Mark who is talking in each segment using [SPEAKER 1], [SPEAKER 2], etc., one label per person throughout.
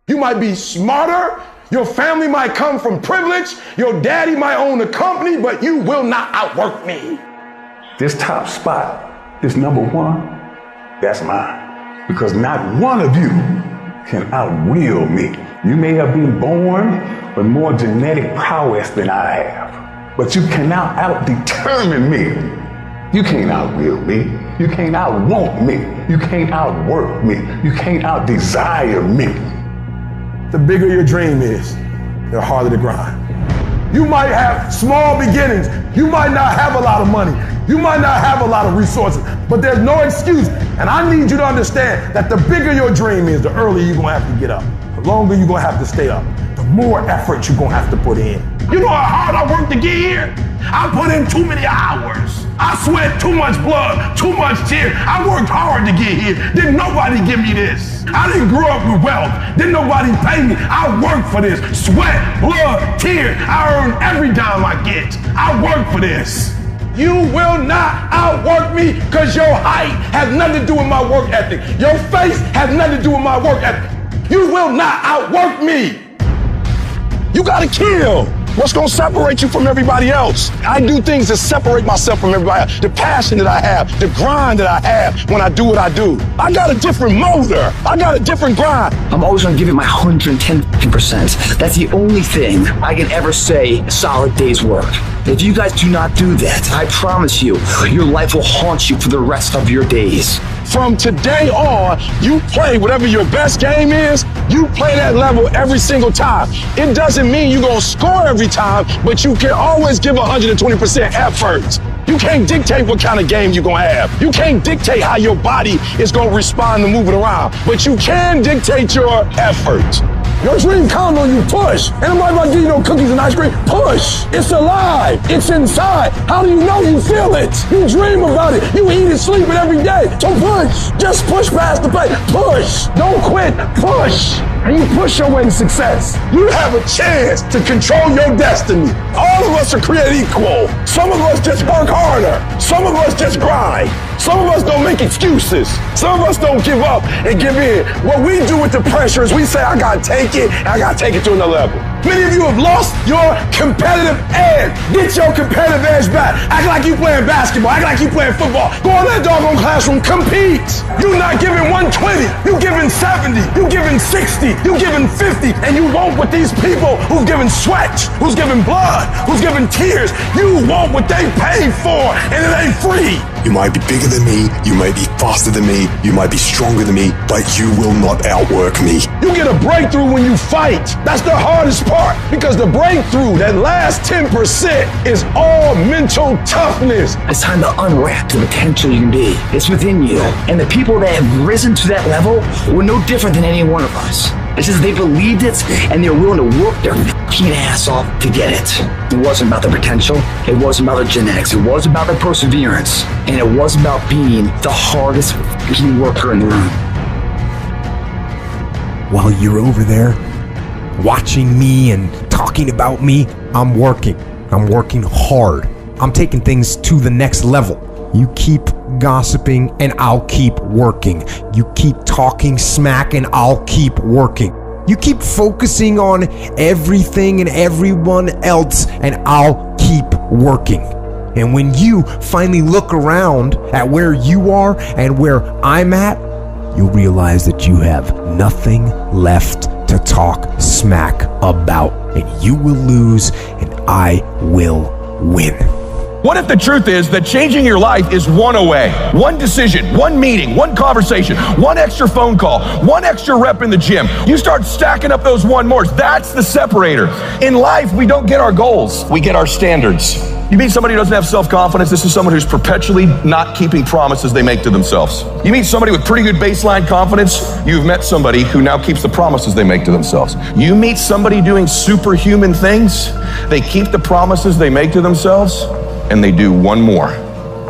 [SPEAKER 1] You might be smarter, your family might come from privilege, your daddy might own a company, but you will not outwork me.
[SPEAKER 2] This top spot, this number one, that's mine. Because not one of you can outwill me. You may have been born with more genetic prowess than I have, but you cannot out-determine me. You can't outwill me. You can't outwant me. You can't outwork me. You can't out-desire me.
[SPEAKER 1] The bigger your dream is, the harder the grind. You might have small beginnings. You might not have a lot of money. You might not have a lot of resources, but there's no excuse. And I need you to understand that the bigger your dream is, the earlier you're gonna have to get up. The longer you're gonna have to stay up. The more effort you're gonna have to put in. You know how hard I worked to get here? I put in too many hours. I sweat too much blood, too much tears. I worked hard to get here. Didn't nobody give me this. I didn't grow up with wealth. Didn't nobody pay me. I worked for this. Sweat, blood, tears. I earn every dime I get. I work for this. You will not outwork me because your height has nothing to do with my work ethic. Your face has nothing to do with my work ethic. You will not outwork me. You gotta kill. What's gonna separate you from everybody else? I do things to separate myself from everybody else. The passion that I have, the grind that I have when I do what I do. I got a different motor. I got a different grind.
[SPEAKER 3] I'm always gonna give it my 110%. That's the only thing I can ever say a solid day's work. If you guys do not do that, I promise you, your life will haunt you for the rest of your days.
[SPEAKER 1] From today on, you play whatever your best game is, you play that level every single time. It doesn't mean you're gonna score every time, but you can always give 120% effort. You can't dictate what kind of game you're gonna have. You can't dictate how your body is gonna respond to moving around, but you can dictate your effort. Your dream comes on you, push. And I'm not about to give you no cookies and ice cream. Push. It's alive. It's inside. How do you know you feel it? You dream about it. You eat and sleep it every day. So push. Just push past the plate. Push. Don't quit. Push. And you push your way to success. You have a chance to control your destiny. All of us are created equal. Some of us just work harder. Some of us just grind. Some of us don't make excuses. Some of us don't give up and give in. What we do with the pressure is we say, I gotta take it, and I gotta take it to another level. Many of you have lost your competitive edge. Get your competitive edge back. Act like you playing basketball. Act like you playing football. Go in that doggone classroom, compete. You're not giving 120. You're giving 70. You're giving 60. You're giving 50. And you want what these people who've given sweat, who's given blood, who's given tears, you want what they paid for, and it ain't free.
[SPEAKER 4] You might be bigger than me, you might be faster than me, you might be stronger than me, but you will not outwork me.
[SPEAKER 1] You get a breakthrough when you fight. That's the hardest part, because the breakthrough, that last 10%, is all mental toughness.
[SPEAKER 3] It's time to unwrap the potential you can be. It's within you. And the people that have risen to that level were no different than any one of us. It's just they believed it and they were willing to work their fucking ass off to get it. It wasn't about their potential. It wasn't about their genetics. It wasn't about their perseverance. And it wasn't about being the hardest fucking worker in the room.
[SPEAKER 5] While you're over there watching me and talking about me, I'm working. I'm working hard. I'm taking things to the next level. You keep gossiping and I'll keep working. You keep talking smack and I'll keep working. You keep focusing on everything and everyone else and I'll keep working. And when you finally look around at where you are and where I'm at, you'll realize that you have nothing left to talk smack about. And you will lose and I will win.
[SPEAKER 6] What if the truth is that changing your life is one away? One decision, one meeting, one conversation, one extra phone call, one extra rep in the gym. You start stacking up those one mores. That's the separator. In life, we don't get our goals. We get our standards. You meet somebody who doesn't have self-confidence. This is someone who's perpetually not keeping promises they make to themselves. You meet somebody with pretty good baseline confidence. You've met somebody who now keeps the promises they make to themselves. You meet somebody doing superhuman things. They keep the promises they make to themselves, and they do one more.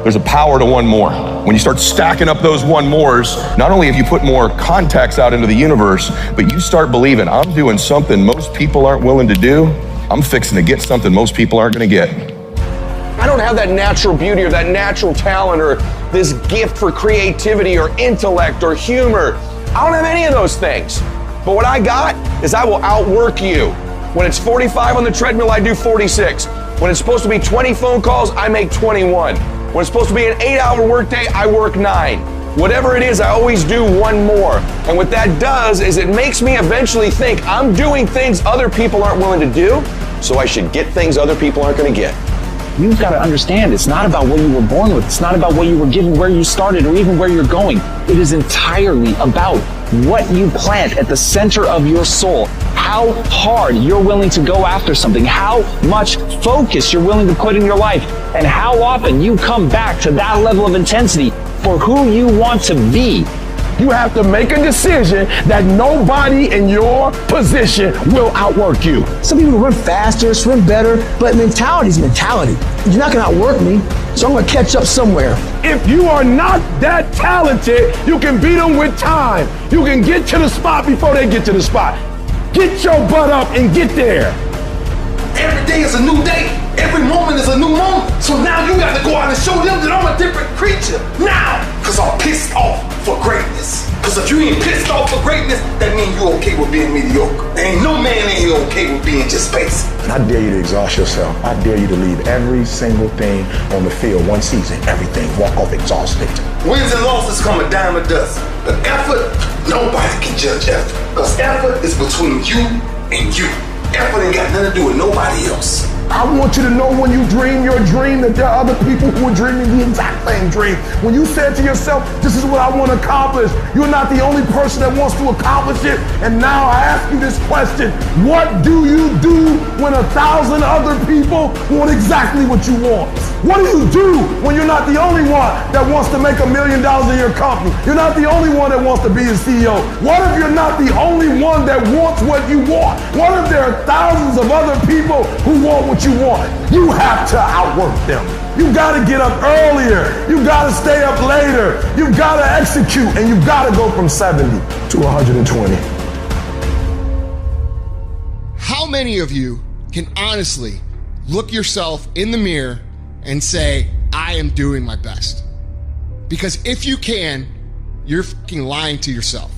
[SPEAKER 6] There's a power to one more. When you start stacking up those one mores, not only have you put more contacts out into the universe, but you start believing, I'm doing something most people aren't willing to do. I'm fixing to get something most people aren't gonna get.
[SPEAKER 1] I don't have that natural beauty or that natural talent or this gift for creativity or intellect or humor. I don't have any of those things. But what I got
[SPEAKER 6] is I will outwork you. When it's 45 on the treadmill, I do 46. When it's supposed to be 20 phone calls, I make 21. When it's supposed to be an 8-hour workday, I work 9. Whatever it is, I always do one more. And what that does is it makes me eventually think I'm doing things other people aren't willing to do, so I should get things other people aren't going to get.
[SPEAKER 3] You've got to understand, it's not about what you were born with. It's not about what you were given, where you started, or even where you're going. It is entirely about what you plant at the center of your soul. How hard you're willing to go after something, how much focus you're willing to put in your life, and how often you come back to that level of intensity for who you want to be.
[SPEAKER 1] You have to make a decision that nobody in your position will outwork you.
[SPEAKER 7] Some people run faster, swim better, but mentality is mentality. You're not gonna outwork me, so I'm gonna catch up somewhere.
[SPEAKER 1] If you are not that talented, you can beat them with time. You can get to the spot before they get to the spot. Get your butt up and get there.
[SPEAKER 8] Every day is a new day. Every moment is a new moment. So now you got to go out and show them that I'm a different creature. Now, because I'm pissed off for greatness. Because if you ain't pissed off for greatness, that means you okay with being mediocre. There ain't no man in here okay with being just basic.
[SPEAKER 9] And I dare you to exhaust yourself. I dare you to leave every single thing on the field one season. Everything. Walk off exhausted.
[SPEAKER 8] Wins and losses come a dime a dozen. But effort, nobody can judge effort. Because effort is between you and you. Effort ain't got nothing to do with nobody else.
[SPEAKER 1] I want you to know when you dream your dream that there are other people who are dreaming the exact same dream. When you said to yourself, this is what I want to accomplish, you're not the only person that wants to accomplish it. And now I ask you this question, what do you do when 1,000 other people want exactly what you want? What do you do when you're not the only one that wants to make $1 million in your company? You're not the only one that wants to be a CEO. What if you're not the only one that wants what you want? What if there are thousands of other people who want what you want? You have to outwork them. You gotta get up earlier. You gotta stay up later. You gotta execute, and you gotta go from 70 to 120.
[SPEAKER 10] How many of you can honestly look yourself in the mirror and say, I am doing my best? Because if you can, you're fucking lying to yourself.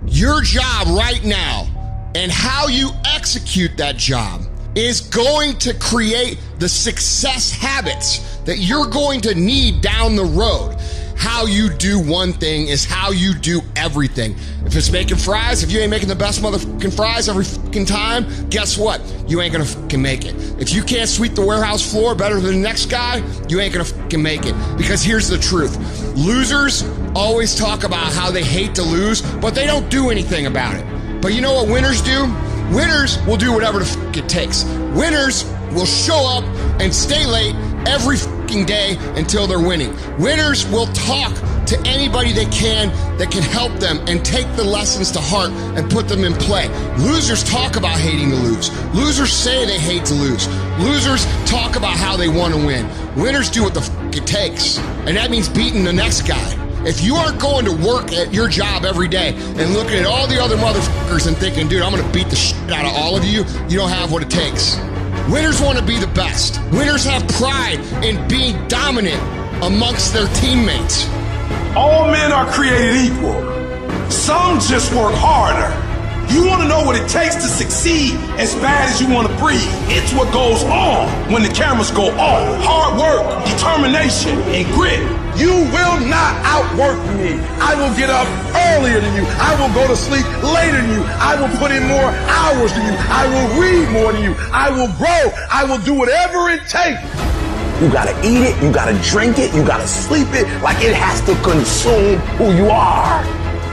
[SPEAKER 10] Your job right now and how you execute that job is going to create the success habits that you're going to need down the road. How you do one thing is how you do everything. If it's making fries, if you ain't making the best motherfucking fries every fucking time, guess what? You ain't gonna fucking make it. If you can't sweep the warehouse floor better than the next guy, you ain't gonna fucking make it. Because here's the truth. Losers always talk about how they hate to lose, but they don't do anything about it. But you know what winners do? Winners will do whatever the fuck it takes. Winners will show up and stay late every fucking day until they're winning. Winners will talk to anybody they can that can help them and take the lessons to heart and put them in play. Losers talk about hating to lose. Losers say they hate to lose. Losers talk about how they want to win. Winners do what the fuck it takes. And that means beating the next guy. If you aren't going to work at your job every day and looking at all the other motherfuckers and thinking, dude, I'm going to beat the shit out of all of you, you don't have what it takes. Winners want to be the best. Winners have pride in being dominant amongst their teammates.
[SPEAKER 8] All men are created equal. Some just work harder. You want to know what it takes to succeed as bad as you want to breathe. It's what goes on when the cameras go off. Hard work, determination, and grit. You will not outwork me. I will get up earlier than you. I will go to sleep later than you. I will put in more hours than you. I will read more than you. I will grow. I will do whatever it takes.
[SPEAKER 1] You gotta eat it, you gotta drink it, you gotta sleep it, like it has to consume who you are.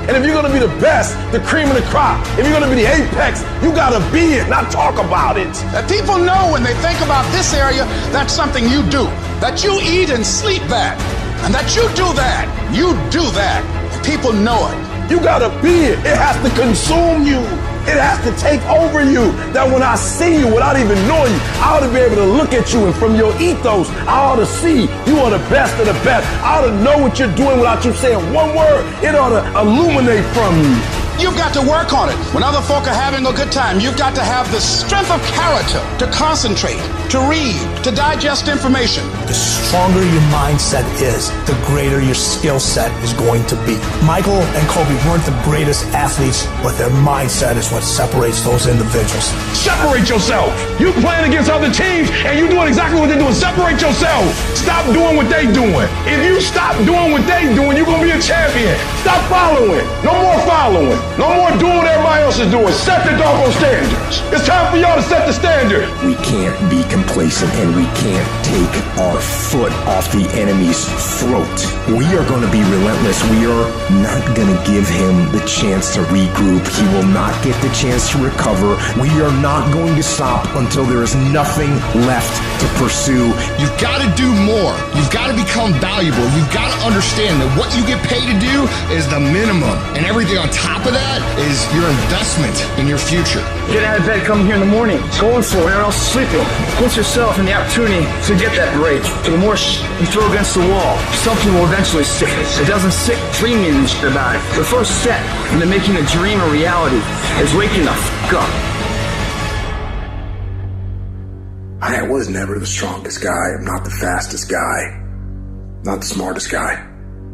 [SPEAKER 1] And if you're gonna be the best, the cream of the crop, if you're gonna be the apex, you gotta be it, not talk about it.
[SPEAKER 11] That people know when they think about this area, that's something you do. That you eat and sleep that. And that you do that. You do that. People know it.
[SPEAKER 1] You gotta be it. It has to consume you. It has to take over you. That when I see you without even knowing you, I ought to be able to look at you, and from your ethos, I ought to see you are the best of the best. I ought to know what you're doing without you saying one word. It ought to illuminate from you.
[SPEAKER 11] You've got to work on it. When other folk are having a good time, you've got to have the strength of character to concentrate, to read, to digest information.
[SPEAKER 7] The stronger your mindset is, the greater your skill set is going to be. Michael and Kobe weren't the greatest athletes, but their mindset is what separates those individuals.
[SPEAKER 1] Separate yourself. You playing against other teams and you doing exactly what they're doing. Separate yourself. Stop doing what they doing. If you stop doing what they doing, you're going to be a champion. Stop following. No more following. No more doing what everybody else is doing. Set the doggone standards. It's time for y'all to set the standard.
[SPEAKER 12] We can't be complacent and we can't take our foot off the enemy's throat. We are going to be relentless. We are not going to give him the chance to regroup. He will not get the chance to recover. We are not going to stop until there is nothing left to pursue.
[SPEAKER 10] You've got to do more. You've got to become valuable. You've got to understand that what you get paid to do is the minimum. And everything on top of that is your investment in your future.
[SPEAKER 3] Get out of bed, come here in the morning. Going for it, everyone else is sleeping. Put yourself in the opportunity to get that break. The more you throw against the wall, something will eventually stick. It doesn't stick dreaming about it. The first step into making a dream a reality is waking the f*** up.
[SPEAKER 12] I was never the strongest guy. I'm not the fastest guy. Not the smartest guy.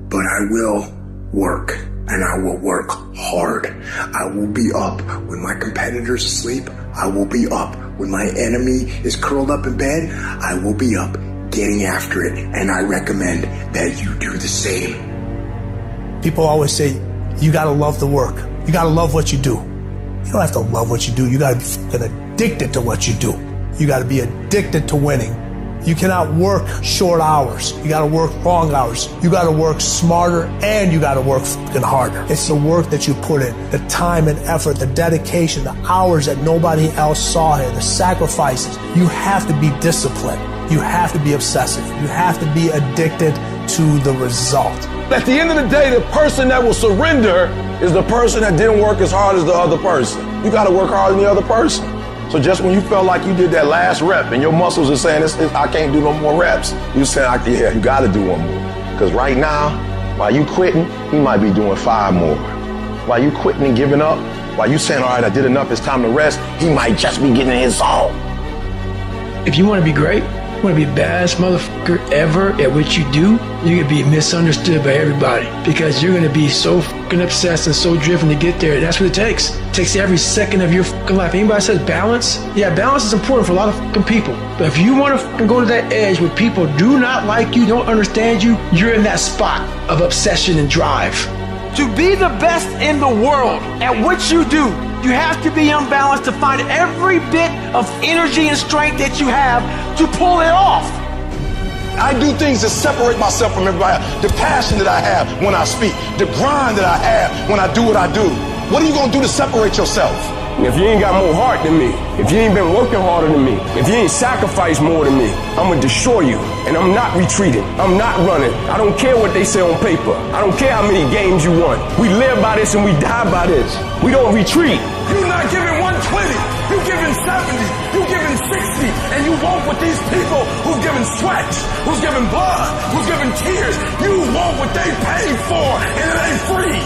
[SPEAKER 12] But I will work. And I will work hard. I will be up when my competitor's asleep. I will be up when my enemy is curled up in bed. I will be up getting after it. And I recommend that you do the same.
[SPEAKER 7] People always say, you gotta love the work. You gotta love what you do. You don't have to love what you do. You gotta be fucking addicted to what you do. You gotta be addicted to winning. You cannot work short hours. You gotta work long hours. You gotta work smarter and you gotta work fucking harder. It's the work that you put in, the time and effort, the dedication, the hours that nobody else saw here, the sacrifices. You have to be disciplined. You have to be obsessive. You have to be addicted to the result.
[SPEAKER 1] At the end of the day, the person that will surrender is the person that didn't work as hard as the other person. You gotta work harder than the other person. So just when you felt like you did that last rep and your muscles are saying, I can't do no more reps, you saying, yeah, you got to do one more. Because right now, while you quitting, you might be doing 5 more. While you quitting and giving up, while you saying, all right, I did enough, it's time to rest, he might just be getting in his zone.
[SPEAKER 13] If you want to be great, you want to be the baddest motherfucker ever at what you do, you're going to be misunderstood by everybody because you're going to be so fucking obsessed and so driven to get there. That's what it takes. It takes every second of your fucking life. Anybody says balance? Yeah, balance is important for a lot of fucking people. But if you want to fucking go to that edge where people do not like you, don't understand you, you're in that spot of obsession and drive.
[SPEAKER 14] To be the best in the world at what you do, you have to be unbalanced to find every bit of energy and strength that you have to pull it off.
[SPEAKER 1] I do things to separate myself from everybody. The passion that I have when I speak, the grind that I have when I do what I do. What are you going to do to separate yourself?
[SPEAKER 15] If you ain't got more heart than me, if you ain't been working harder than me, if you ain't sacrificed more than me, I'm gonna destroy you. And I'm not retreating. I'm not running. I don't care what they say on paper. I don't care how many games you won. We live by this and we die by this. We don't retreat.
[SPEAKER 1] You're not giving 120. You're giving 70. You're giving 60. And you want what these people who've given sweat, who's given blood, who's given tears, you want what they paid for, and it ain't free.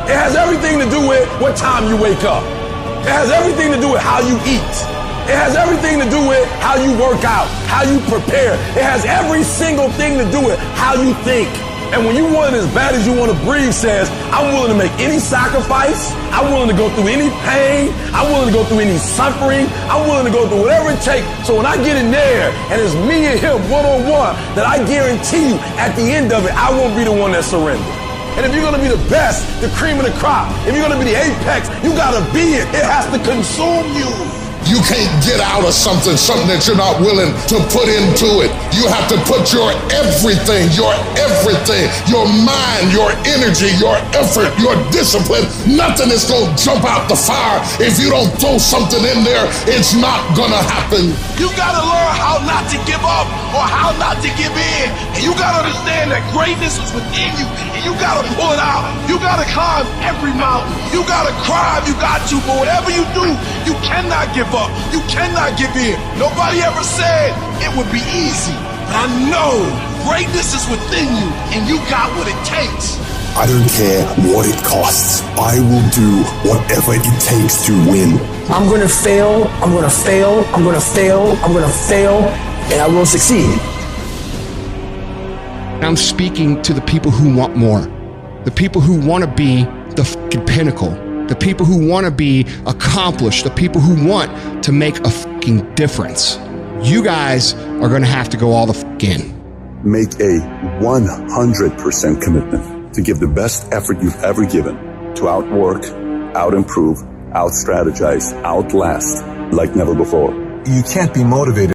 [SPEAKER 1] It has everything to do with what time you wake up. It has everything to do with how you eat. It has everything to do with how you work out, how you prepare. It has every single thing to do with how you think. And when you want it as bad as you want to breathe says, I'm willing to make any sacrifice. I'm willing to go through any pain. I'm willing to go through any suffering. I'm willing to go through whatever it takes. So when I get in there and it's me and him one-on-one, that I guarantee you at the end of it, I won't be the one that surrenders. And if you're going to be the best, the cream of the crop, if you're going to be the apex, you got to be it. It has to consume you.
[SPEAKER 8] You can't get out of something that you're not willing to put into it. You have to put your everything, your mind, your energy, your effort, your discipline. Nothing is going to jump out the fire. If you don't throw something in there, it's not going to happen.
[SPEAKER 1] You got to learn how not to give up or how not to give in. And you got to understand that greatness is within you. And you got to pull it out. You got to climb every mountain. You got to climb. You got to. But whatever you do, you cannot give up. You cannot give in. Nobody ever said it would be easy. But I know greatness is within you and you got what it takes.
[SPEAKER 4] I don't care what it costs. I will do whatever it takes to win.
[SPEAKER 3] I'm going to fail, I'm going to fail, I'm going to fail, I'm going to fail, and I will succeed.
[SPEAKER 10] I'm speaking to the people who want more, the people who want to be the fucking pinnacle, the people who want to be accomplished, the people who want to make a fucking difference. You guys are going to have to go all the fuck in.
[SPEAKER 2] Make a 100% commitment to give the best effort you've ever given to outwork, out-improve, out-strategize, outlast like never before.
[SPEAKER 16] You can't be motivated